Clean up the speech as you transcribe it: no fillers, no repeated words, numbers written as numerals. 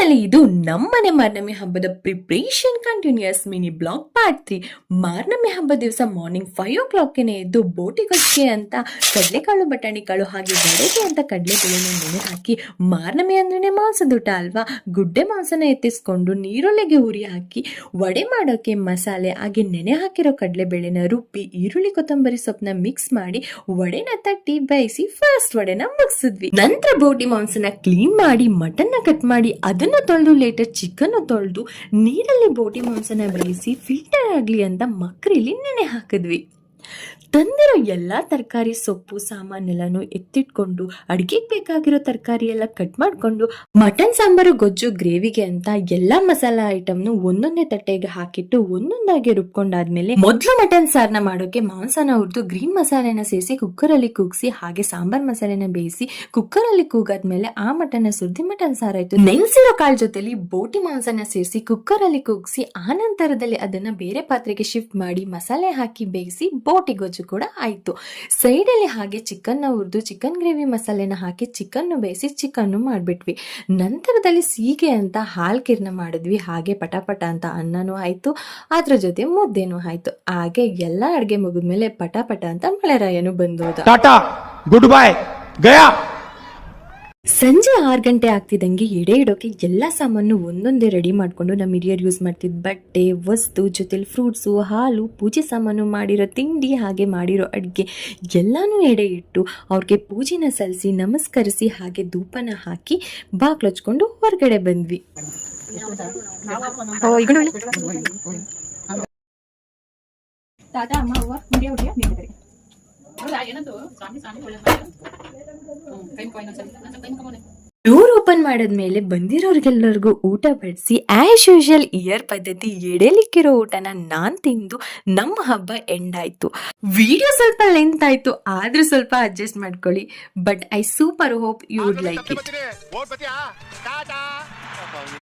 Finally ಇದು ನಮ್ಮನೆ ಮಾರ್ನಮಿ ಹಬ್ಬದ preparation continues mini blog part 3. Marnami ಹಬ್ಬ ದಿವಸ ಮಾರ್ನಿಂಗ್ 5 o'clock ಎದ್ದು ಬೋಟಿಗೊಜ್ಜಿಗೆ ಅಂತ ಕಡಲೆಕಾಳು ಬಟಾಣಿಕಾಳು ಹಾಗೆ ವಡೆಗೆ ಅಂತ ಕಡಲೆಬೇಳೆನ ನೆನೆ ಹಾಕಿ, ಮಾರ್ನಮಿ ಅಂದ್ರೆ ಮಾಂಸದೂಟ ಅಲ್ವಾ, ಗುಡ್ಡೆ ಮಾಂಸನ ಎತ್ತಿಸ್ಕೊಂಡು ನೀರೊಳಗೆ ಉರಿ ಹಾಕಿ ವಡೆ ಮಾಡೋಕೆ ಮಸಾಲೆ ಹಾಗೆ ನೆನೆ ಹಾಕಿರೋ ಕಡಲೆಬೇಳೆನ ರುಬ್ಬಿ ಈರುಳ್ಳಿ ಕೊತ್ತಂಬರಿ ಸೊಪ್ಪನ್ನ ಮಿಕ್ಸ್ ಮಾಡಿ ವಡೆನ ತಟ್ಟಿ ಬೇಯಿಸಿ ಫಸ್ಟ್ ವಡೆನ ಮುಗಿಸಿದ್ವಿ. ನಂತರ ಬೋಟಿ ಮಾಂಸನ ಕ್ಲೀನ್ ಮಾಡಿ ಮಟನ್ನ ಕಟ್ ಮಾಡಿ ಅದನ್ನು ತೊಳೆದು ಲೇಟರ್ ಚಿಕನ್ ತೊಳೆದು ನೀರಲ್ಲಿ ಬೋಟಿ ಮಾಂಸನ ಬೇಯಿಸಿ ಫಿಲ್ಟರ್ ಆಗಲಿ ಅಂತ ಮಕ್ರಿಲಿ ನೆನೆ ಹಾಕಿದ್ವಿ. ತಂದಿರೋ ಎಲ್ಲ ತರಕಾರಿ ಸೊಪ್ಪು ಸಾಮಾನೆಲ್ಲನೂ ಎತ್ತಿಟ್ಕೊಂಡು ಅಡಿಗೆಗೆ ಬೇಕಾಗಿರೋ ತರಕಾರಿ ಎಲ್ಲ ಕಟ್ ಮಾಡಿಕೊಂಡು ಮಟನ್ ಸಾಂಬಾರು ಗೊಜ್ಜು ಗ್ರೇವಿಗೆ ಅಂತ ಎಲ್ಲಾ ಮಸಾಲಾ ಐಟಮ್ನು ಒಂದೊಂದೇ ತಟ್ಟೆಗೆ ಹಾಕಿಟ್ಟು ಒಂದೊಂದಾಗಿ ರುಬ್ಕೊಂಡಾದ್ಮೇಲೆ ಮೊದಲು ಮಟನ್ ಸಾರ್ನ ಮಾಡೋಕೆ ಮಾಂಸನ ಹುರಿದು ಗ್ರೀನ್ ಮಸಾಲೆನ ಸೇರಿಸಿ ಕುಕ್ಕರ್ ಅಲ್ಲಿ ಕೂಗಿಸಿ ಹಾಗೆ ಸಾಂಬಾರ್ ಮಸಾಲೆನ ಬೇಯಿಸಿ ಕುಕ್ಕರ್ ಅಲ್ಲಿ ಕೂಗಾದ್ಮೇಲೆ ಆ ಮಟನ್ ಸುರಿದಿ ಮಟನ್ ಸಾರ್ ಆಯ್ತು. ನೆನೆಸಿರೋ ಕಾಳು ಜೊತೆಲಿ ಬೋಟಿ ಮಾಂಸನ ಸೇರಿಸಿ ಕುಕ್ಕರ್ ಅಲ್ಲಿ ಕೂಗಿಸಿ ಆ ನಂತರದಲ್ಲಿ ಅದನ್ನ ಬೇರೆ ಪಾತ್ರೆಗೆ ಶಿಫ್ಟ್ ಮಾಡಿ ಮಸಾಲೆ ಹಾಕಿ ಬೇಯಿಸಿ ಬೋಟಿ ಗೊಜ್ಜು ಕೂಡ ಆಯ್ತು. ಸೈಡ್ ಅಲ್ಲಿ ಹಾಗೆ ಚಿಕನ್ ಹುರಿದು ಚಿಕನ್ ಗ್ರೇವಿ ಮಸಾಲೆನ ಹಾಕಿ ಚಿಕನ್ ಬೇಯಿಸಿ ಚಿಕನ್ ಮಾಡ್ಬಿಟ್ವಿ. ನಂತರದಲ್ಲಿ ಸೀಗೆ ಅಂತ ಹಾಲ್ಕಿರ್ನ ಮಾಡಿದ್ವಿ. ಹಾಗೆ ಪಟಾಪಟ ಅಂತ ಅನ್ನನೂ ಆಯ್ತು, ಅದ್ರ ಜೊತೆ ಮುದ್ದೆನೂ ಆಯ್ತು. ಹಾಗೆ ಎಲ್ಲಾ ಅಡ್ಗೆ ಮುಗಿದ್ಮೇಲೆ ಪಟಾಪಟ ಅಂತ ಮಳೆರಾಯನು ಬಂದೋದ. ಟಾಟಾ ಗುಡ್ ಬೈ ಗಯಾ. ಸಂಜೆ 6 ಗಂಟೆ ಆಗ್ತಿದ್ದಂಗೆ ಎಡೆ ಇಡೋಕೆ ಎಲ್ಲ ಸಾಮಾನು ಒಂದೊಂದೇ ರೆಡಿ ಮಾಡ್ಕೊಂಡು ನಮ್ಮ ಹಿರಿಯರು ಯೂಸ್ ಮಾಡ್ತಿದ್ದ ಬಟ್ಟೆ ವಸ್ತು ಜೊತೆಲಿ ಫ್ರೂಟ್ಸು ಹಾಲು ಪೂಜೆ ಸಾಮಾನು ಮಾಡಿರೋ ತಿಂಡಿ ಹಾಗೆ ಮಾಡಿರೋ ಅಡುಗೆ ಎಲ್ಲಾನು ಎಡೆ ಇಟ್ಟು ಅವ್ರಿಗೆ ಪೂಜೆನ ಸಲ್ಲಿಸಿ ನಮಸ್ಕರಿಸಿ ಹಾಗೆ ಧೂಪನ ಹಾಕಿ ಬಾಗ್ಲು ಹಚ್ಕೊಂಡು ಹೊರಗಡೆ ಬಂದ್ವಿ. ಡೋರ್ ಓಪನ್ ಮಾಡದ್ಮೇಲೆ ಬಂದಿರೋರ್ಗೆಲ್ಲರಿಗೂ ಊಟ ಬಡಿಸಿ ಆಸ್ ಯೂಶುವಲ್ ಇಯರ್ ಪದ್ಧತಿ ಎಡೆಲಿಕ್ಕಿರೋ ಊಟನ ನಾನ್ ತಿಂದು ನಮ್ಮ ಹಬ್ಬ ಎಂಡ್ ಆಯ್ತು. ವಿಡಿಯೋ ಸ್ವಲ್ಪ ಲೆಂತ್ ಆಯ್ತು, ಆದ್ರೂ ಸ್ವಲ್ಪ ಅಡ್ಜಸ್ಟ್ ಮಾಡ್ಕೊಳ್ಳಿ. But I super hope you would like it.